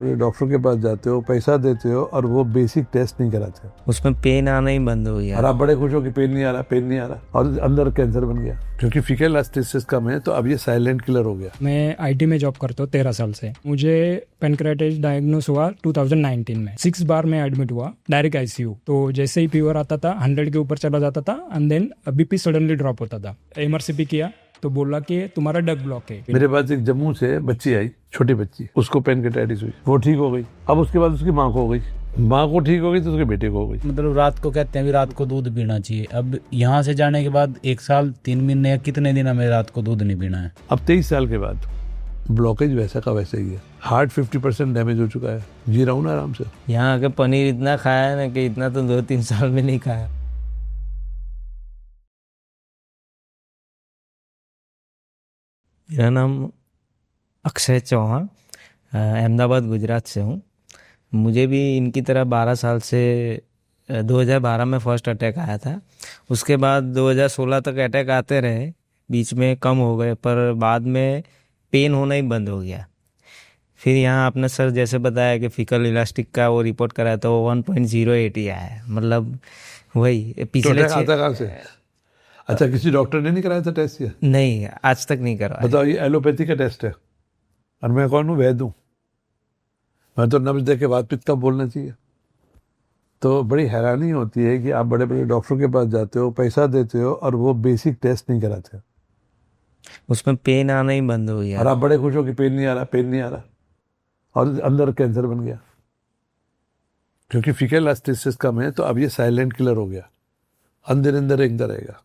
Doctor के पास जाते हो, पैसा देते हो और वो बेसिक टेस्ट नहीं कराते हो। उसमें पेन आना ही बंद हो गया और आप बड़े खुश हो कि पेन नहीं आ रहा, पेन नहीं आ रहा, और अंदर कैंसर बन गया क्योंकि फीकल इलास्टिसिस कम है। तो अब ये साइलेंट किलर हो गया। मैं आईटी में जॉब करता हूँ 13 साल से। मुझे पेनक्रेटाइटिस डायग्नोस हुआ 2019 में। 6 बार मैं एडमिट हुआ, डायरेक्ट आईसीयू। तो जैसे ही फीवर आता था 100 के ऊपर चला जाता था and then BP suddenly drop होता था। एमआरसीपी किया तो बोला कि तुम्हारा डग ब्लॉक है। मेरे पास एक जम्मू से बच्ची आई, छोटी बच्ची, उसको पेनक्रेटाइटिस हुई, वो ठीक हो गई। अब उसके बाद उसकी माँ को हो गई, माँ को ठीक हो गई तो उसके बेटे को हो गई। मतलब रात को कहते हैं भी रात को दूध पीना चाहिए। अब यहाँ से जाने के बाद 1 साल 3 महीने या कितने दिन हमें रात को दूध नहीं पीना है। अब 23 साल के बाद ब्लॉकेज वैसा का वैसे ही है। हार्ट 50% डैमेज हो चुका है। जी रहा हूँ ना आराम से। यहाँ आके पनीर इतना खाया है ना कि इतना तो 2-3 साल में नहीं खाया। मेरा नाम अक्षय चौहान, अहमदाबाद गुजरात से हूँ। मुझे भी इनकी तरह 12 साल से 2012 में फर्स्ट अटैक आया था। उसके बाद 2016 तक अटैक आते रहे, बीच में कम हो गए, पर बाद में पेन होना ही बंद हो गया। फिर यहाँ आपने सर जैसे बताया कि फीकल इलास्टिक का वो रिपोर्ट कराया तो 1.08 ही आया है। मतलब वही पिछले आता कहाँ से? अच्छा, किसी डॉक्टर ने नहीं कराया था टेस्ट? ये नहीं, आज तक नहीं करवाया। बताओ, ये एलोपैथी का टेस्ट है और मैं कौन हूँ? वैद्य हूँ। मैं तो नब्ज दे के बाद पित्त का बोलना चाहिए। तो बड़ी हैरानी होती है कि आप बड़े बड़े डॉक्टरों के पास जाते हो, पैसा देते हो और वो बेसिक टेस्ट नहीं कराते हो। उसमें पेन आना ही बंद हो गया। और आप बड़े खुश हो कि पेन नहीं आ रहा, पेन नहीं आ रहा, और अंदर कैंसर बन गया क्योंकि फीकल इलास्टिसिस कम है। तो अब ये साइलेंट किलर हो गया। अंदर अंदर एक रहेगा।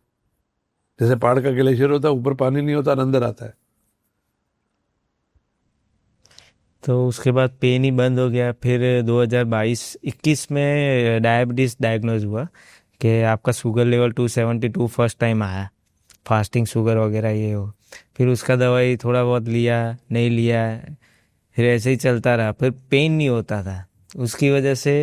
जैसे पहाड़ का ग्लेशियर होता है, ऊपर पानी नहीं होता और अंदर आता है। तो उसके बाद पेन ही बंद हो गया। फिर 2022-21 में डायबिटीज़ डायग्नोज हुआ कि आपका शुगर लेवल 272 फर्स्ट टाइम आया, फास्टिंग शुगर वगैरह ये हो। फिर उसका दवाई थोड़ा बहुत लिया, नहीं लिया, फिर ऐसे ही चलता रहा। फिर पेन नहीं होता था। उसकी वजह से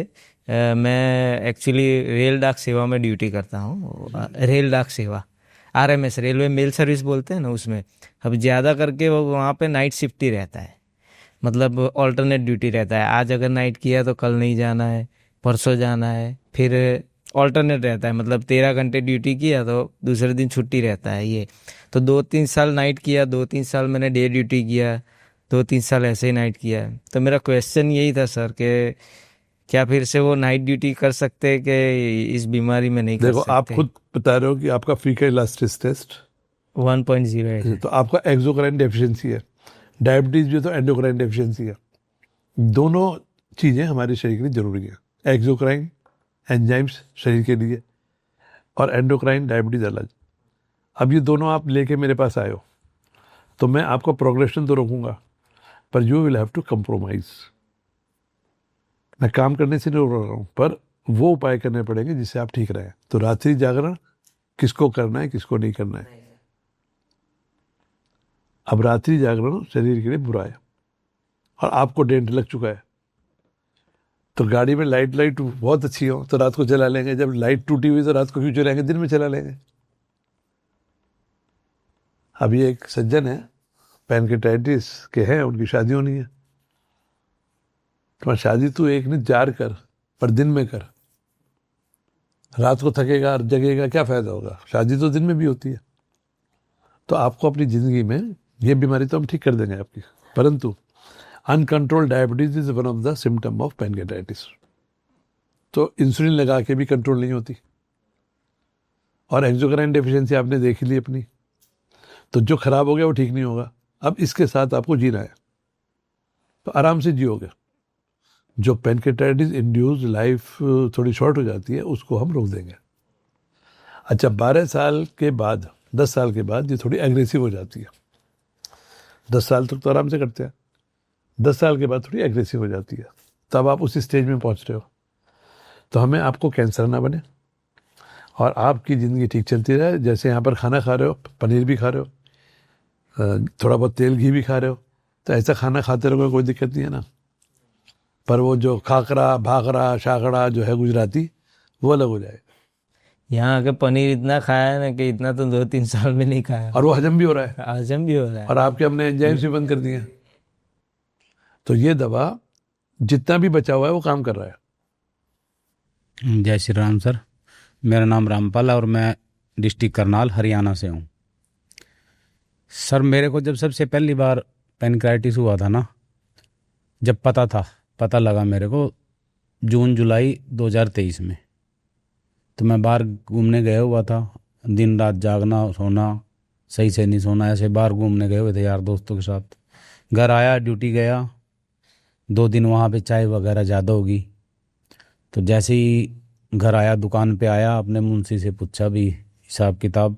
मैं एक्चुअली रेल डाक सेवा में ड्यूटी करता हूँ। रेल डाक सेवा, आरएमएस, रेलवे मेल सर्विस बोलते हैं ना, उसमें। अब ज़्यादा करके वो वहाँ पे नाइट शिफ्ट ही रहता है, मतलब ऑल्टरनेट ड्यूटी रहता है। आज अगर नाइट किया तो कल नहीं जाना है, परसों जाना है, फिर ऑल्टरनेट रहता है। मतलब 13 घंटे ड्यूटी किया तो दूसरे दिन छुट्टी रहता है ये। तो 2-3 साल नाइट किया, 2-3 साल मैंने डे ड्यूटी किया, 2-3 साल ऐसे ही नाइट किया। तो मेरा क्वेश्चन यही था सर कि क्या फिर से वो नाइट ड्यूटी कर सकते हैं कि इस बीमारी में नहीं कर देखो, सकते? आप खुद बता रहे हो कि आपका फीकल इलास्टिसिस टेस्ट 1.08 है। तो आपका एक्सोक्राइन डेफिशिएंसी है। डायबिटीज भी तो एंडोक्राइन डेफिशिएंसी है। दोनों चीज़ें हमारे शरीर के लिए जरूरी है। एक्सोक्राइन एंजाइम्स शरीर के लिए और एंडोक्राइन डायबिटीज अलग। अब ये दोनों आप लेके मेरे पास आए हो तो मैं आपको प्रोग्रेशन तो रोकूंगा, पर you will have to compromise. मैं काम करने से नहीं रोक रहा हूँ, पर वो उपाय करने पड़ेंगे जिससे आप ठीक रहें। तो रात्रि जागरण किसको करना है, किसको नहीं करना है? अब रात्रि जागरण शरीर के लिए बुरा है और आपको डेंट लग चुका है। तो गाड़ी में लाइट बहुत अच्छी हो तो रात को चला लेंगे, जब लाइट टूटी हुई तो रात को क्यों चलाएंगे, दिन में चला लेंगे। अभी एक सज्जन है, पेनक्रेटाइटिस के हैं, उनकी शादी होनी है। तो शादी तू एक नहीं 4 कर, पर दिन में कर। रात को थकेगा और जगेगा, क्या फायदा होगा? शादी तो दिन में भी होती है। तो आपको अपनी जिंदगी में ये बीमारी तो हम ठीक कर देंगे आपकी, परंतु uncontrolled diabetes is one of the symptom of pancreatitis. तो इंसुलिन लगा के भी कंट्रोल नहीं होती, और एक्सोक्राइन डेफिशिएंसी आपने देख ली अपनी। तो जो खराब हो गया वो ठीक नहीं होगा। अब इसके साथ आपको जीना है तो आराम से जियोगे। जो पेनक्रेटाइटिस इंड्यूस्ड लाइफ थोड़ी शॉर्ट हो जाती है उसको हम रोक देंगे। अच्छा, 12 साल के बाद, 10 साल के बाद ये थोड़ी एग्रेसिव हो जाती है। 10 साल तक तो आराम से करते हैं, 10 साल के बाद थोड़ी एग्रेसिव हो जाती है। तब आप उस स्टेज में पहुंच रहे हो। तो हमें आपको कैंसर ना बने और आपकी ज़िंदगी ठीक चलती रहे। जैसे यहाँ पर खाना खा रहे हो, पनीर भी खा रहे हो, थोड़ा बहुत तेल घी भी खा रहे हो, तो ऐसा खाना खाते रहोगे, कोई दिक्कत नहीं है ना। पर वो जो खाकरा भाखरा शाकड़ा जो है गुजराती, वो अलग हो जाएगा। यहाँ आके पनीर इतना खाया है ना कि इतना तो 2-3 साल में नहीं खाया। और वो हजम भी हो रहा है, हजम भी हो रहा है। और आपके हमने एंजाइम्स भी बंद कर दिए हैं। तो ये दवा जितना भी बचा हुआ है वो काम कर रहा है। जय श्री राम सर, मेरा नाम रामपाल है और मैं डिस्ट्रिक्ट करनाल हरियाणा से हूँ। सर मेरे को जब सबसे पहली बार पेनक्राइटिस हुआ था ना, जब पता लगा मेरे को जून जुलाई 2023 में, तो मैं बाहर घूमने गया हुआ था। दिन रात जागना सोना, सही से नहीं सोना, ऐसे बाहर घूमने गए हुए थे यार दोस्तों के साथ। घर आया, ड्यूटी गया, 2 दिन वहाँ पे चाय वगैरह ज़्यादा होगी। तो जैसे ही घर आया, दुकान पे आया, अपने मुंशी से पूछा भी हिसाब किताब,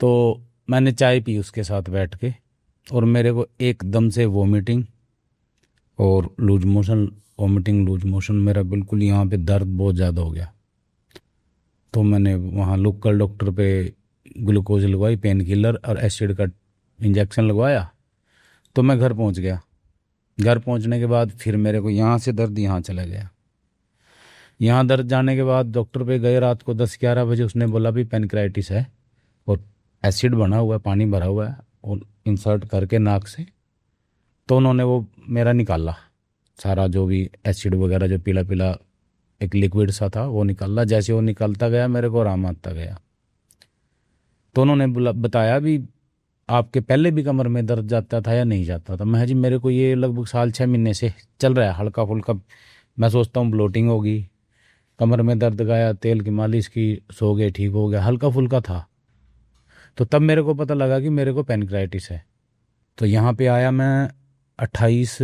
तो मैंने चाय पी उसके साथ बैठ के, और मेरे को एकदम से वोमिटिंग और लूज मोशन, लूज मोशन, मेरा बिल्कुल यहाँ पे दर्द बहुत ज़्यादा हो गया। तो मैंने वहाँ लोकल डॉक्टर पे ग्लूकोज लगवाई, पेन किलर और एसिड का इंजेक्शन लगवाया। तो मैं घर पहुँच गया। घर पहुँचने के बाद फिर मेरे को यहाँ से दर्द यहाँ चला गया। यहाँ दर्द जाने के बाद डॉक्टर पे गए रात को 10-11 बजे। उसने बोला भी पेनक्राइटिस है और एसिड बना हुआ है, पानी भरा हुआ है, और इंसर्ट करके नाक से। तो उन्होंने वो मेरा निकाला सारा, जो भी एसिड वगैरह जो पीला पीला एक लिक्विड सा था वो निकाला। जैसे वो निकलता गया मेरे को आराम आता गया। तो उन्होंने बताया भी आपके पहले भी कमर में दर्द जाता था या नहीं जाता था? मैं जी मेरे को ये लगभग 6 महीने से चल रहा है, हल्का फुल्का। मैं सोचता हूँ ब्लोटिंग होगी, कमर में दर्द गया, तेल की मालिश की, सो गए, ठीक हो गया, हल्का फुल्का था। तो तब मेरे को पता लगा कि मेरे को पेनक्राइटिस है। तो यहाँ पे आया मैं 28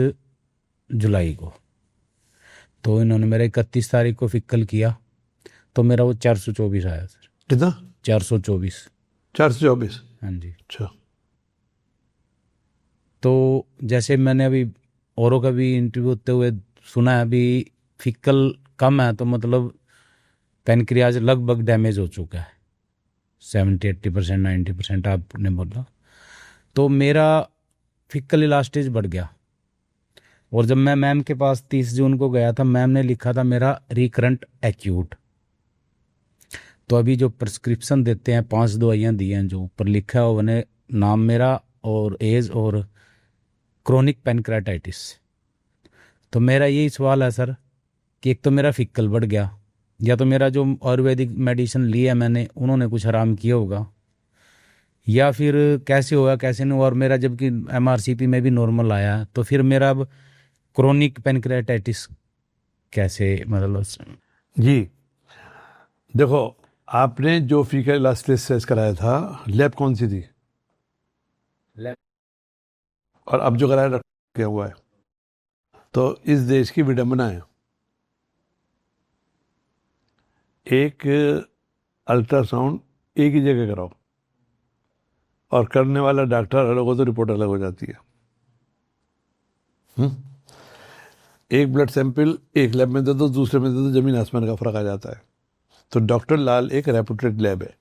जुलाई को। तो इन्होंने मेरा 31 तारीख को फिक्कल किया, तो मेरा वो 424 आया सर। कितना? 424। 424? हाँ जी। अच्छा। तो जैसे मैंने अभी औरों का भी इंटरव्यू होते हुए सुना है, अभी फिक्कल कम है तो मतलब पेनक्रियाज लगभग डैमेज हो चुका है, 70-80%, 90% आपने बोला। तो मेरा फिक्कल इलास्टेज बढ़ गया। और जब मैं मैम के पास 30 जून को गया था, मैम ने लिखा था मेरा रिकरेंट एक्यूट। तो अभी जो प्रिस्क्रिप्शन देते हैं, 5 दवाइयाँ दी हैं, जो ऊपर लिखा है उन्हें नाम मेरा और एज और क्रोनिक पेनक्राइटाइटिस। तो मेरा यही सवाल है सर कि एक तो मेरा फिक्कल बढ़ गया, या तो मेरा जो आयुर्वेदिक मेडिसिन लिया मैंने, उन्होंने कुछ आराम किया होगा, या फिर कैसे होगा कैसे नहीं हुआ। और मेरा जबकि MRCP में भी नॉर्मल आया, तो फिर मेरा अब क्रोनिक पेनक्राइटाइटिस कैसे, मतलब? जी देखो, आपने जो फीकल इलास्टिसिस कराया था, लैब कौन सी थी? लैब। और अब जो कराया क्या हुआ है? तो इस देश की विडंबना है, एक अल्ट्रासाउंड एक ही जगह कराओ, और करने वाला डॉक्टर अलग हो तो रिपोर्ट अलग हो जाती है। एक ब्लड सैंपल एक लैब में दे दो, दूसरे में दे दो, जमीन आसमान का फर्क आ जाता है। तो डॉक्टर लाल एक रेपुटेड लैब है।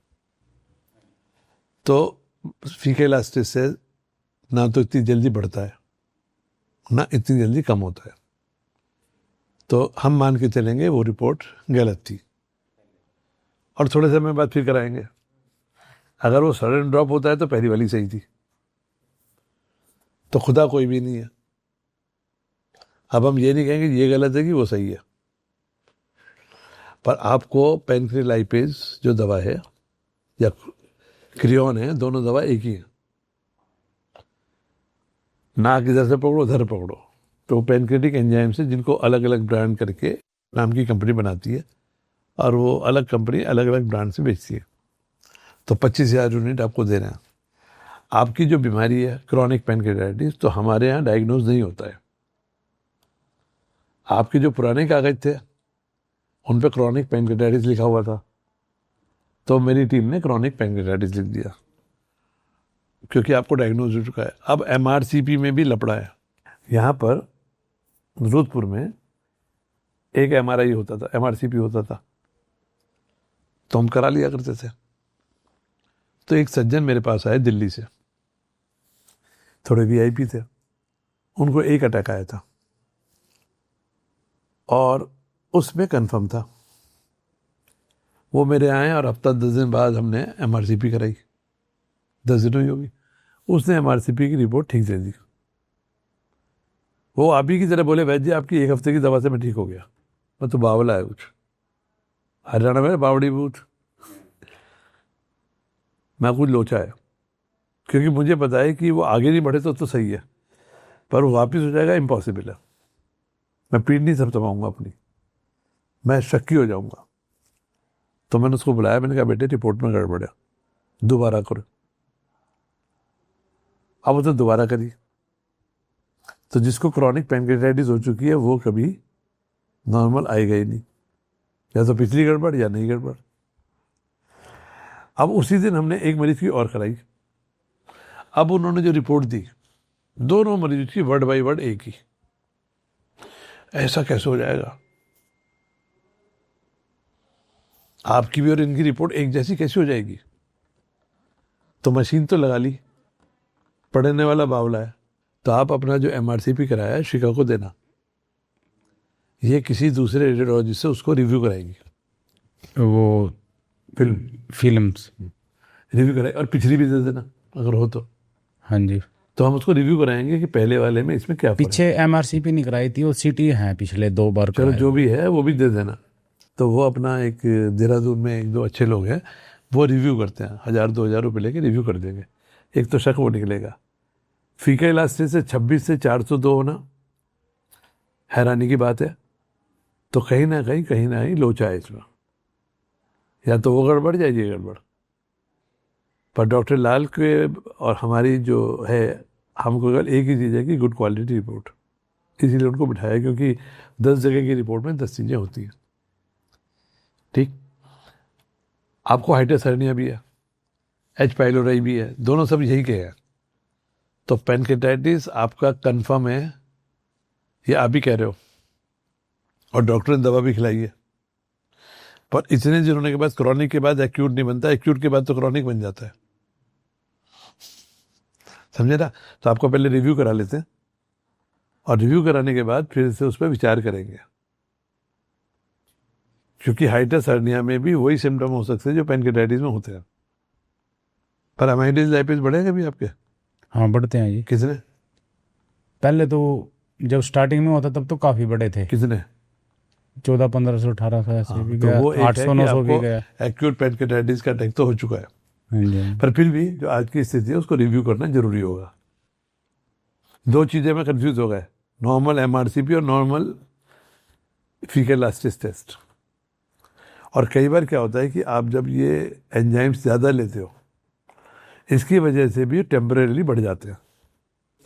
तो फीकल इलास्टिसिस ना तो इतनी जल्दी बढ़ता है, ना इतनी जल्दी कम होता है। तो हम मान के चलेंगे वो रिपोर्ट गलत थी, और थोड़े समय बाद फिर कराएंगे। अगर वो सडन ड्रॉप होता है तो पहली वाली सही थी। तो खुदा कोई भी नहीं है। अब हम ये नहीं कहेंगे ये गलत है कि वो सही है, पर आपको पेनक्रिलाइपेज जो दवा है या क्रियोन है, दोनों दवा एक ही है। नाक इधर से पकड़ो, उधर पकड़ो, तो पेनक्रेटिक एंजाइम से, जिनको अलग अलग ब्रांड करके नाम की कंपनी बनाती है, और वो अलग कंपनी अलग अलग ब्रांड से बेचती है। तो 25,000 यूनिट आपको दे रहे हैं। आपकी जो बीमारी है क्रॉनिक पेनक्रेटाइटिस, तो हमारे यहाँ डायग्नोज नहीं होता है। आपके जो पुराने कागज थे उन पे क्रॉनिक पेनक्रेटाइटिस लिखा हुआ था, तो मेरी टीम ने क्रॉनिक पेनक्रेटाइटिस लिख दिया, क्योंकि आपको डायग्नोज हो चुका है। अब MRCP में भी लपड़ा है। यहाँ पर जोधपुर में एक MRI होता था, MRCP होता था, तो हम करा लिया करते थे। तो एक सज्जन मेरे पास आए दिल्ली से, थोड़े VIP थे, उनको एक अटैक आया था और उसमें कंफर्म था। वो मेरे आए और हफ्ता 10 दिन बाद हमने MRCP कराई, 10 दिन हुई होगी। उसने MRCP की रिपोर्ट ठीक दे दी। वो आप ही की तरह बोले वैद्य जी आपकी 1 हफ्ते की दवा से मैं ठीक हो गया। मैं तो बावला है कुछ, हरियाणा में बावड़ी बूथ, मैं कुछ लोचा है, क्योंकि मुझे पता है कि वो आगे नहीं बढ़े तो सही है, पर वो वापस हो जाएगा इम्पॉसिबल है। मैं पीठ नहीं थपथपाऊंगा अपनी, मैं शक्की हो जाऊंगा। तो मैंने उसको बुलाया, मैंने कहा बेटे रिपोर्ट में गड़बड़ है, दोबारा करो। अब वो तो दोबारा करी। तो जिसको क्रॉनिक पैनक्रेटाइटिस हो चुकी है वो कभी नॉर्मल आएगा ही नहीं, या तो पिछली गड़बड़ या नहीं गड़बड़। अब उसी दिन हमने एक मरीज की और कराई। अब उन्होंने जो रिपोर्ट दी, दोनों मरीज की वर्ड बाई वर्ड एक ही। ऐसा कैसे हो जाएगा? आपकी भी और इनकी रिपोर्ट एक जैसी कैसे हो जाएगी? तो मशीन तो लगा ली, पढ़ने वाला बावला है, तो आप अपना जो MRCP कराया है शिका को देना, ये किसी दूसरे रेडियोलॉजिस्ट से उसको रिव्यू कराएंगी, वो फिल्म्स रिव्यू कराए, और पिछली भी दे देना अगर हो तो। हाँ जी, तो हम उसको रिव्यू कराएंगे कि पहले वाले में इसमें क्या फर्क है। पीछे MRCP नहीं कराई थी, वो CT हैं पिछले 2 बार चलो कराए। जो भी है वो भी दे देना। तो वो अपना एक देहरादून में 1-2 अच्छे लोग हैं, वो रिव्यू करते हैं, 1000-2000 रुपये लेके रिव्यू कर देंगे। एक तो शक वो निकलेगा। फीका इलास्टिस से 26 से 402 होना हैरानी की बात है। तो कहीं ना कहीं लोचा है इसमें, या तो वो गड़बड़ या ये गड़बड़। पर डॉक्टर लाल के और हमारी जो है, हमको केवल एक ही चीज़ है कि गुड क्वालिटी रिपोर्ट, इसीलिए उनको बिठाया, क्योंकि 10 जगह की रिपोर्ट में 10 चीज़ें होती हैं। ठीक, आपको हाइटस हर्निया भी है, H पाइलोराई भी है, दोनों सब यही के हैं। तो पैनक्रेटाइटिस आपका कंफर्म है, ये आप ही कह रहे हो, और डॉक्टर ने दवा भी खिलाई है। पर इतने दिन होने के बाद क्रॉनिक के बाद एक्यूट नहीं बनता, एक्यूट के बाद तो क्रॉनिक बन जाता है, समझे ना? तो आपको पहले रिव्यू करा लेते हैं, और रिव्यू कराने के बाद फिर से उस पर विचार करेंगे, क्योंकि हाइटस हर्निया में भी वही सिम्टम हो सकते हैं जो पैनक्रेटाइटिस में होते हैं। पर अमाइटिस लाइपिस बढ़ेगा भी आपके? हाँ बढ़ते हैं जी। कितने? पहले तो जब स्टार्टिंग में होता तब तो काफ़ी बड़े थे, कितने? 1400-1500 1800 ऐसे भी तो गया, वो एक है 800-900 भी गया। एक्यूट पैनक्रेटाइटिस का अटैक तो हो चुका है, हाँ जी। पर फिर भी जो आज की स्थिति है उसको रिव्यू करना जरूरी होगा। 2 चीज़ें में कंफ्यूज हो गए, नॉर्मल MRCP और नॉर्मल फीकल इलास्टिस टेस्ट। और कई बार क्या होता है कि आप जब ये एंजाइम्स ज़्यादा लेते हो, इसकी वजह से भी टेम्परेरी बढ़ जाते हैं।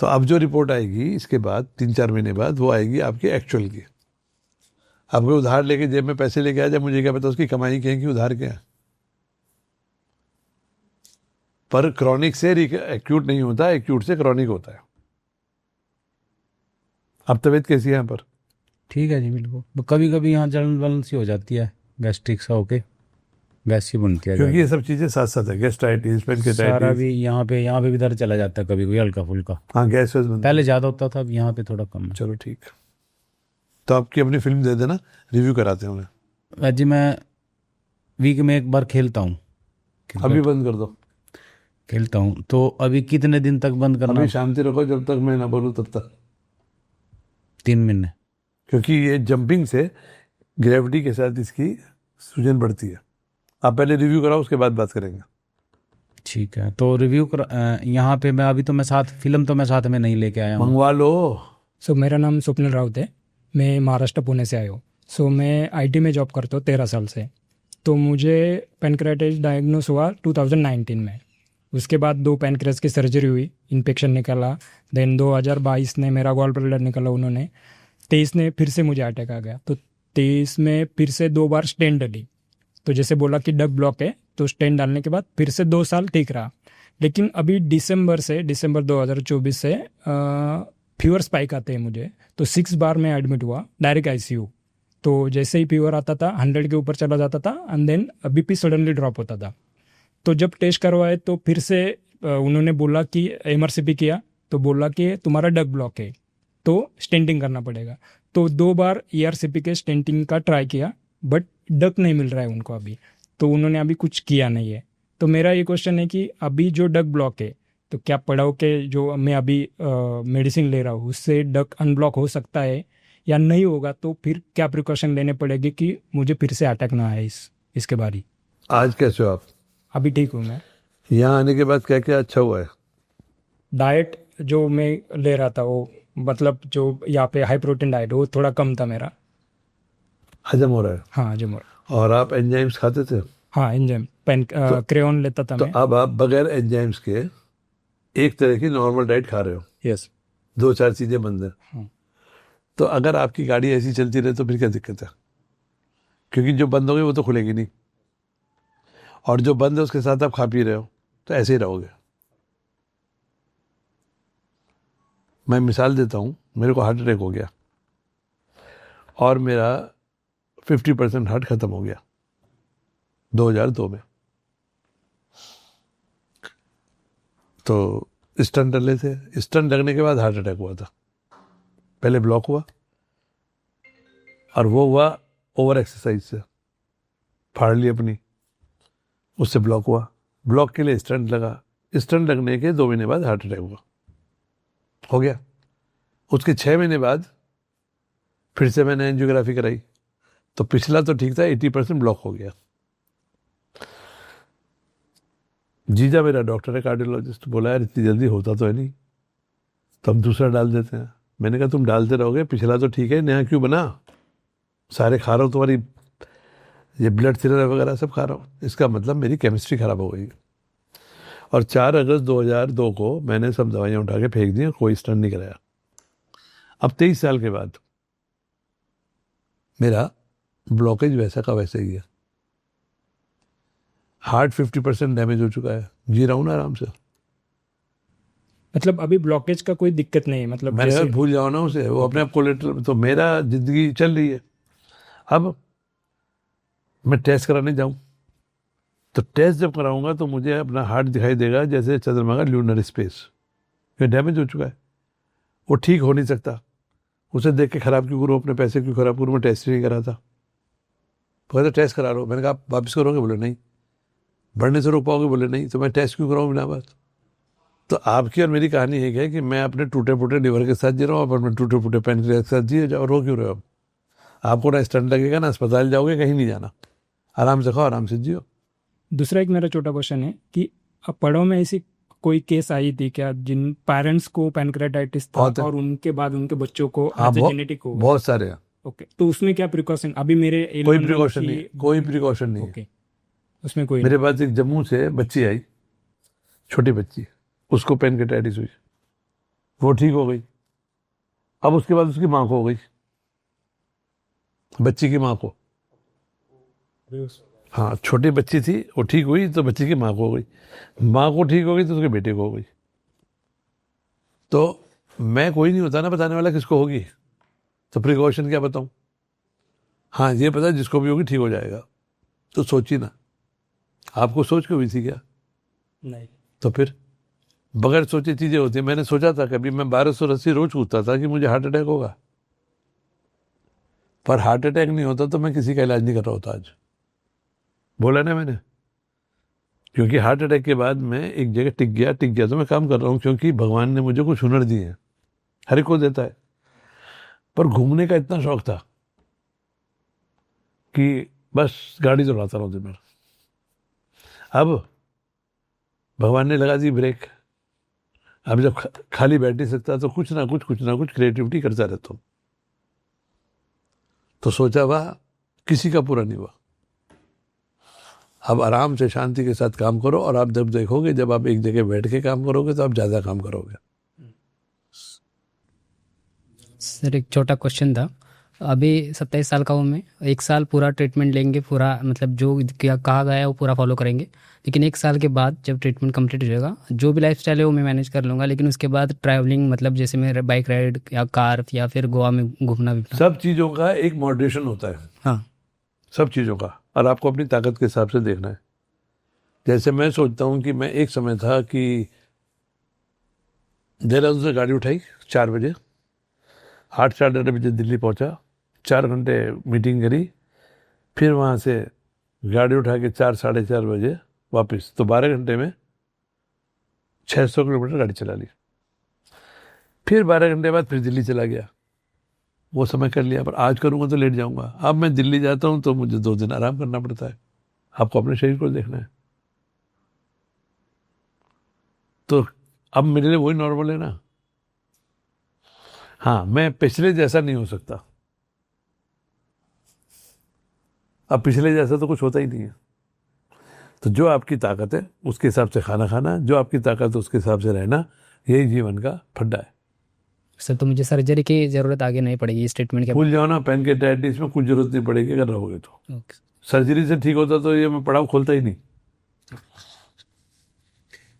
तो अब जो रिपोर्ट आएगी इसके बाद 3-4 महीने बाद, वो आएगी आपके एक्चुअल की। अब कोई उधार लेके जेब में पैसे लेके आ जाए, मुझे क्या पता उसकी कमाई क्या है कि उधार क्या है। पर क्रॉनिक से एक्यूट नहीं होता, एक्यूट से क्रॉनिक होता है। अब तबीयत कैसी है यहाँ पर? ठीक है जी, बिल्कुल। कभी कभी यहाँ जलन वलन सी हो जाती है, गैस्ट्रिक सा होके गैस सी बनती है, क्योंकि ये सब चीज़ें साथ साथ है, गैस्ट्राइटिस, सारा पैनक्रेटाइटिस। भी यहाँ पे भी दर्द चला जाता है कभी कोई हल्का फुल्का। हाँ, गैस वैस बनती है। पहले ज़्यादा होता था, अब यहाँ पे थोड़ा कम है। चलो ठीक, तो आपकी अपनी फिल्म दे देना, रिव्यू कराते हैं उन्हें। वैसे मैं वीक में एक बार खेलता हूँ, अभी बंद कर दो, खेलता हूँ। तो अभी कितने दिन तक बंद करना? अभी शांति रखो, जब तक मैं ना बोलूँ तब तक। 3 महीने। क्योंकि ये जंपिंग से ग्रेविटी के साथ इसकी सूजन बढ़ती है। आप पहले रिव्यू कराओ, उसके बाद बात करेंगे। ठीक है, तो रिव्यू यहाँ पे मैं अभी तो मैं साथ फिल्म तो मैं साथ में नहीं लेके आया हूँ। मंगवा लो। सो मेरा नाम स्वप्निल राउत है, मैं महाराष्ट्र पुणे से आया हूँ। सो मैं IT में जॉब करता हूँ 13 साल से। तो मुझे पैनक्रेटाइटिस डायग्नोस हुआ 2019 में। उसके बाद 2 पैनक्रेस की सर्जरी हुई, इन्फेक्शन निकला। देन 2022 में मेरा गॉल ब्लैडर निकला उन्होंने। 23 में फिर से मुझे अटैक आ गया, तो 23 में फिर से 2 बार स्टेंट डली। तो जैसे बोला कि डग ब्लॉक है, तो स्टेंट डालने के बाद फिर से 2 साल ठीक रहा। लेकिन अभी दिसंबर 2024 से फीवर स्पाइक आते हैं मुझे। तो 6 बार मैं एडमिट हुआ डायरेक्ट ICU। तो जैसे ही फीवर आता था 100 के ऊपर चला जाता था, and then BP suddenly drop होता था। तो जब टेस्ट करवाए तो फिर से उन्होंने बोला कि MRCP किया, तो बोला कि तुम्हारा डग ब्लॉक है, तो स्टेंटिंग करना पड़ेगा। तो 2 बार ERCP के स्टेंटिंग का ट्राई किया, बट डग नहीं मिल रहा है उनको अभी, तो उन्होंने अभी कुछ किया नहीं है। तो मेरा ये क्वेश्चन है कि अभी जो डग ब्लॉक है, तो क्या पड़ाव के जो मैं अभी मेडिसिन ले रहा हूँ उससे डक अनब्लॉक हो सकता है या नहीं होगा, तो फिर क्या प्रिकॉशन लेने पड़ेंगे कि मुझे फिर से अटैक ना आए इसके बाद ही? आज कैसे हो आप? अभी ठीक हूँ मैं। यहाँ आने के बाद क्या क्या अच्छा हुआ है? डाइट जो मैं ले रहा था वो मतलब जो यहाँ पे हाई प्रोटीन डाइट वो थोड़ा कम था मेरा। हजम हो रहा है? हाँ जो मोरा। और आप एंजाइम्स खाते थे? हाँ एंजाइम क्रेयोन लेता था तो मैं। अब आप बगैर एंजाइम्स के एक तरह की नॉर्मल डाइट खा रहे हो, यस। 2-4 चीजें बंद है। हाँ। तो अगर आपकी गाड़ी ऐसी चलती रहे तो फिर क्या दिक्कत है? क्योंकि जो बंद हो गई वो तो खुलेगी नहीं, और जो बंद है उसके साथ आप खा पी रहे हो, तो ऐसे ही रहोगे। मैं मिसाल देता हूँ, मेरे को हार्ट अटैक हो गया और मेरा 50% हार्ट खत्म हो गया 2002 में। तो स्टंट डले थे, स्टंट लगने के बाद हार्ट अटैक हुआ था। पहले ब्लॉक हुआ, और वो हुआ ओवर एक्सरसाइज से, फाड़ ली अपनी, उससे ब्लॉक हुआ। ब्लॉक के लिए स्टंट लगा, स्टंट लगने के 2 महीने बाद हार्ट अटैक हुआ, हो गया। उसके 6 महीने बाद फिर से मैंने एंजियोग्राफी कराई, तो पिछला तो ठीक था, 80% ब्लॉक हो गया। जीजा मेरा डॉक्टर है, कार्डियोलॉजिस्ट, बोला यार इतनी जल्दी होता तो है नहीं, तो हम दूसरा डाल देते हैं। मैंने कहा तुम डालते रहोगे, पिछला तो ठीक है, नया क्यों बना? सारे खा रहा हूँ, तुम्हारी ये ब्लड थिनर वगैरह सब खा रहा हूँ, इसका मतलब मेरी केमिस्ट्री खराब हो गई। और 4 अगस्त 2002 को मैंने सब दवाइयाँ उठा के फेंक दी, कोई स्टंट नहीं कराया। अब 23 साल के बाद मेरा ब्लॉकेज वैसा का वैसा ही है। हार्ट 50% डैमेज हो चुका है, जी रहा हूँ ना आराम से। मतलब अभी ब्लॉकेज का कोई दिक्कत नहीं है, मतलब मैंने जैसे कहा भूल जाओ ना उसे, वो अपने आप कोलेट्रल। तो मेरा जिंदगी चल रही है। अब मैं टेस्ट कराने जाऊं, तो टेस्ट जब कराऊंगा तो मुझे अपना हार्ट दिखाई देगा जैसे चंद्रमा का ल्यूनर स्पेस, ये डैमेज हो चुका है, वो ठीक हो नहीं सकता। उसे देख के खराब क्यों करूँ, अपने पैसे क्यों खराब करूँ? मैं टेस्ट ही नहीं करा था। तो कहते टेस्ट करा लो। मैंने कहा आप वापस करोगे? बोले नहीं। बढ़ने से रोक पाओगे? बोले नहीं। तो मैं टेस्ट क्यों कराऊँ बिना बात? तो आपकी और मेरी कहानी एक है कि मैं अपने टूटे फूटे लिवर के साथ जी रहा हूँ, आप अपने टूटे फूटे पैनक्रियाज के साथ जिए जाओ। रो क्यों रहे हो? आपको ना स्टंट लगेगा, ना अस्पताल जाओगे, कहीं नहीं जाना, आराम से खाओ, आराम से जियो। दूसरा एक मेरा छोटा क्वेश्चन है कि पड़ों में ऐसी कोई केस आई थी क्या जिन पेरेंट्स को पैनक्रेटाइटिस था बहुत है। और उनके बाद उनके बच्चों को हाँ, जेनेटिक हो गया? बहुत सारे हैं। ओके, तो उसमें क्या प्रिकॉशन? अभी मेरे कोई 11 प्रिकॉशन की- नहीं है, कोई प्रिकॉशन नहीं है। ओके, उसमें कोई मेरे पास एक जम्मू से बच्ची आई, छोटी बच्ची, उसको पैनक्रेटाइटिस हुई, वो ठीक हो गई। अब उसके बाद उसकी माँ को हो गई, बच्ची की माँ को। नहीं। हाँ, छोटी बच्ची थी, वो ठीक हुई तो बच्ची की माँ को हो गई, माँ को ठीक हो गई तो उसके बेटे को हो गई। तो मैं कोई नहीं होता ना बताने वाला किसको होगी, तो प्रिकॉशन क्या बताऊं? हाँ, ये पता है जिसको भी होगी ठीक हो जाएगा। तो सोची ना, आपको सोच के हुई थी क्या? नहीं। तो फिर बगैर सोचे चीजें होती है। मैंने सोचा था कभी, मैं 1280 रोज कूदता था कि मुझे हार्ट अटैक होगा, पर हार्ट अटैक नहीं होता तो मैं किसी का इलाज नहीं कर रहा होता आज। बोला ना मैंने, क्योंकि हार्ट अटैक के बाद मैं एक जगह टिक गया तो मैं काम कर रहा हूँ, क्योंकि भगवान ने मुझे कुछ हुनर दिए हैं, हर एक को देता है। पर घूमने का इतना शौक था कि बस गाड़ी चलाता रहूं दिन भर। अब भगवान ने लगा दी ब्रेक। अब जब खाली बैठ नहीं सकता तो कुछ ना कुछ क्रिएटिविटी करता रहता हूँ। तो सोचा वाह, किसी का पूरा नहीं हुआ। अब आराम से शांति के साथ काम करो, और आप जब देखोगे, जब आप एक जगह बैठ के काम करोगे तो आप ज़्यादा काम करोगे। सर एक छोटा क्वेश्चन था। अभी 27 साल का हूँ मैं। 1 साल पूरा ट्रीटमेंट लेंगे, पूरा मतलब जो कहा गया है वो पूरा फॉलो करेंगे, लेकिन 1 साल के बाद जब ट्रीटमेंट कंप्लीट हो जाएगा, जो भी लाइफस्टाइल है वो मैं मैनेज कर लूँगा, लेकिन उसके बाद ट्रैवलिंग मतलब जैसे मेरा बाइक राइड या कार या फिर गोवा में घूमना भी। सब चीज़ों का एक मॉडरेशन होता है। हाँ, सब चीज़ों का, और आपको अपनी ताकत के हिसाब से देखना है। जैसे मैं सोचता हूँ कि मैं एक समय था कि देहरादून से गाड़ी उठाई 4 बजे, 8-8:30 बजे दिल्ली पहुँचा, 4 घंटे मीटिंग करी, फिर वहाँ से गाड़ी उठा के 4-4:30 बजे वापस, तो 12 घंटे में 600 किलोमीटर गाड़ी चला ली। फिर 12 घंटे बाद फिर दिल्ली चला गया, वो समय कर लिया। पर आज करूँगा तो लेट जाऊँगा। अब मैं दिल्ली जाता हूँ तो मुझे 2 दिन आराम करना पड़ता है। आपको अपने शरीर को देखना है। तो अब मेरे लिए वही नॉर्मल है ना। हाँ, मैं पिछले जैसा नहीं हो सकता। अब पिछले जैसा तो कुछ होता ही नहीं है। तो जो आपकी ताकत है उसके हिसाब से खाना खाना, जो आपकी ताकत है उसके हिसाब से रहना, यही जीवन का फड्डा है। सर तो मुझे सर्जरी की ज़रूरत आगे नहीं पड़ेगी इस ट्रीटमेंट के बाद? भूल जाओ ना, पैनक्रेटाइटिस में कुछ जरूरत नहीं पड़ेगी अगर रहोगे तो। ओके। सर्जरी से ठीक होता तो ये मैं पड़ाव खोलता ही नहीं।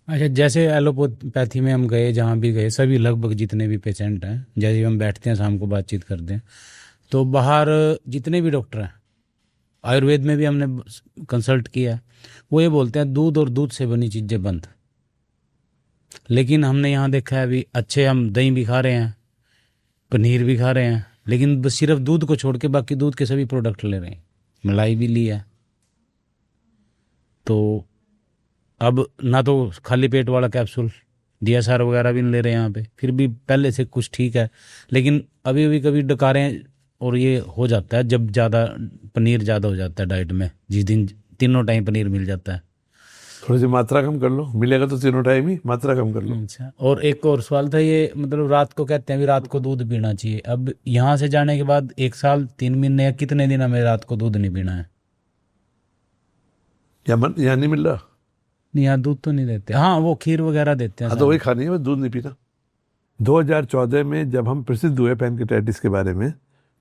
अच्छा, जैसे एलोपैथी में हम गए, जहाँ भी गए, सभी लगभग जितने भी पेशेंट हैं, जैसे हम बैठते हैं शाम को बातचीत करते हैं, तो बाहर जितने भी डॉक्टर हैं, आयुर्वेद में भी हमने कंसल्ट किया, वो ये बोलते हैं दूध और दूध से बनी चीज़ें बंद। लेकिन हमने यहाँ देखा है अभी अच्छे, हम दही भी खा रहे हैं, पनीर भी खा रहे हैं, लेकिन बस सिर्फ दूध को छोड़ के बाकी दूध के सभी प्रोडक्ट ले रहे हैं, मलाई भी ली है। तो अब ना तो खाली पेट वाला कैप्सूल DSR वगैरह भी नहीं ले रहे हैं यहाँ पे, फिर भी पहले से कुछ ठीक है। लेकिन अभी अभी कभी डकारें और ये हो जाता है जब ज़्यादा पनीर ज़्यादा हो जाता है डाइट में, जिस दिन तीनों टाइम पनीर मिल जाता है। थोड़ी सी मात्रा कम कर लो, मिलेगा तो तीनों टाइम ही, मात्रा कम कर लो। अच्छा, और एक और सवाल था, ये मतलब रात को कहते हैं भी रात को दूध पीना चाहिए। अब यहाँ से जाने के बाद 1 साल 3 महीने या कितने दिन हमें रात को दूध नहीं पीना है? या नहीं मिल रहा? नहीं, यहाँ दूध तो नहीं देते। हाँ, वो खीर वगैरह देते हैं। हाँ, तो वही खानी है, बस दूध नहीं पीना। 2014 में जब हम प्रसिद्ध हुए पैनक्रेटाइटिस के बारे में,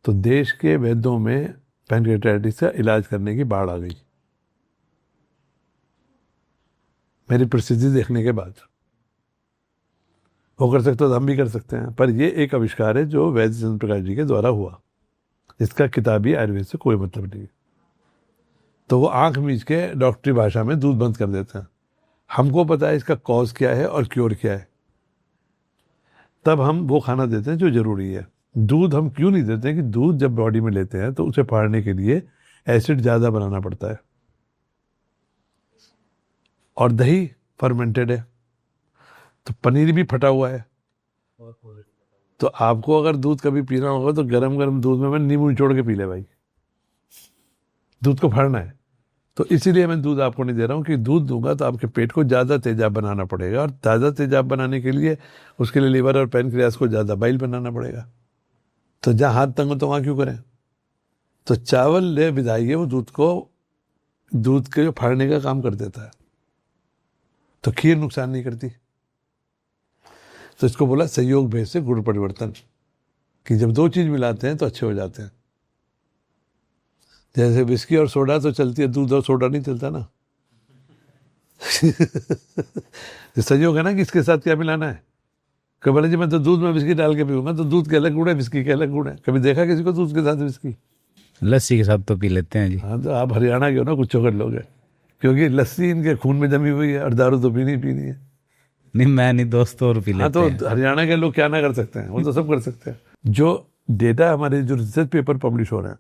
तो देश के वैद्यों में पैनक्रेटाइटिस का इलाज करने की बाढ़ आ गई मेरी प्रसिद्धि देखने के बाद। वो कर सकते तो हम भी कर सकते हैं, पर ये एक आविष्कार है जो वैद्य चंद्र प्रकाश जी के द्वारा हुआ, इसका किताबी आयुर्वेद से कोई मतलब नहीं। तो वो आंख मीच के डॉक्टरी भाषा में दूध बंद कर देते हैं। हमको पता है इसका कॉज क्या है और क्योर क्या है, तब हम वो खाना देते हैं जो जरूरी है। दूध हम क्यों नहीं देते हैं कि दूध जब बॉडी में लेते हैं तो उसे फाड़ने के लिए एसिड ज़्यादा बनाना पड़ता है, और दही फर्मेंटेड है, तो पनीर भी फटा हुआ है। तो आपको अगर दूध कभी पीना होगा तो गरम गरम दूध में मैं नींबू निचोड़ के पी ले भाई, दूध को फाड़ना है। तो इसीलिए मैं दूध आपको नहीं दे रहा हूँ कि दूध दूंगा तो आपके पेट को ज़्यादा तेजाब बनाना पड़ेगा, और ज़्यादा तेजाब बनाने के लिए उसके लिए लीवर और पैनक्रियास को ज़्यादा बाइल बनाना पड़ेगा। तो जहाँ हाथ तंग हो तो वहाँ क्यों करें? तो चावल ले विधाइए, वो दूध के फाड़ने का काम कर देता है। तो खीर नुकसान नहीं करती। तो इसको बोला संयोग भेद से गुण परिवर्तन, कि जब 2 चीज़ मिलाते हैं तो अच्छे हो जाते हैं। जैसे विस्की और सोडा तो चलती है, दूध और सोडा नहीं चलता ना। संयोग है ना कि इसके साथ क्या मिलाना है। कभी बोले जी मैं तो दूध में विस्की डाल के पीऊंगा, तो दूध के अलग गुण है, विस्की के अलग गुण है। कभी देखा किसी को दूध के साथ विस्की? लस्सी के साथ तो पी लेते हैं जी। हाँ, तो आप हरियाणा के हो ना, कुछ कर लोगे, क्योंकि लस्सी इनके खून में जमी हुई है, और दारू तो पीनी है। नहीं, मैं नहीं, दोस्त और पी लेते हाँ, हैं। तो हरियाणा के लोग क्या ना कर सकते हैं, वो तो सब कर सकते हैं। जो डेटा हमारे जो रिसर्च पेपर पब्लिश हो रहे हैं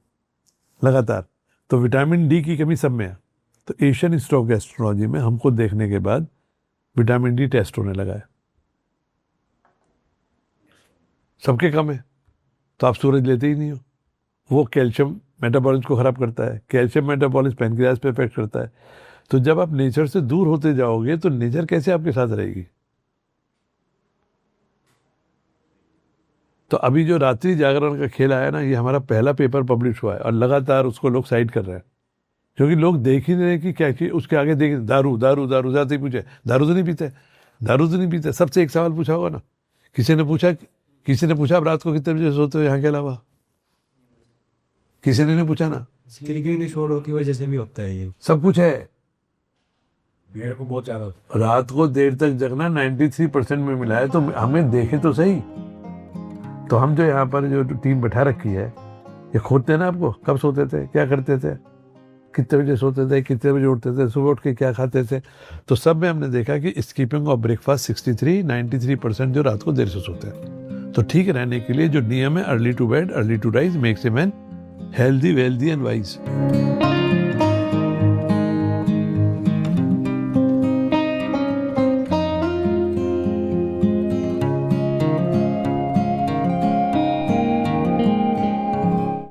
लगातार, तो विटामिन डी की कमी सब में है। तो एशियन इंस्टीट्यूट ऑफ गैस्ट्रोलॉजी में हमको देखने के बाद विटामिन डी टेस्ट होने लगा है, सबके कम है। तो आप सूरज लेते ही नहीं हो, वो कैल्शियम मेटाबॉलिज्म को खराब करता है। कैल्शियम मेटाबॉलिज्म पैनक्रियास पे इफेक्ट करता है। तो जब आप नेचर से दूर होते जाओगे तो नेचर कैसे आपके साथ रहेगी? तो अभी जो रात्रि जागरण का खेल आया ना, ये हमारा पहला पेपर पब्लिश हुआ है, और लगातार उसको लोग साइड कर रहे हैं, क्योंकि लोग देख ही नहीं रहे कि क्या चीज उसके आगे देख। दारू दारू दारू जाते ही पूछे, दारू तो नहीं पीते, दारू तो नहीं पीते। सबसे एक सवाल पूछा होगा ना, किसी ने पूछा आप रात को कितने बजे सोते हो यहाँ के अलावा? किसी ने नहीं पूछा ना। स्क्रीन शोर की वजह से भी होता है ये, सब कुछ है। मेरे को बहुत ज्यादा रात को देर तक जगना 93% में मिला है। तो हमें देखे तो सही। तो हम जो यहाँ पर जो टीम बैठा रखी है, ये खोदते हैं ना आपको, कब सोते थे, क्या करते थे, कितने बजे सोते थे, कितने बजे उठते थे, सुबह उठ के क्या खाते थे। तो सब में हमने देखा कि स्किपिंग ऑफ ब्रेकफास्ट 93% जो रात को देर से सोते हैं। तो ठीक रहने के लिए जो नियम है, early to bed early to rise makes a man healthy wealthy and wise.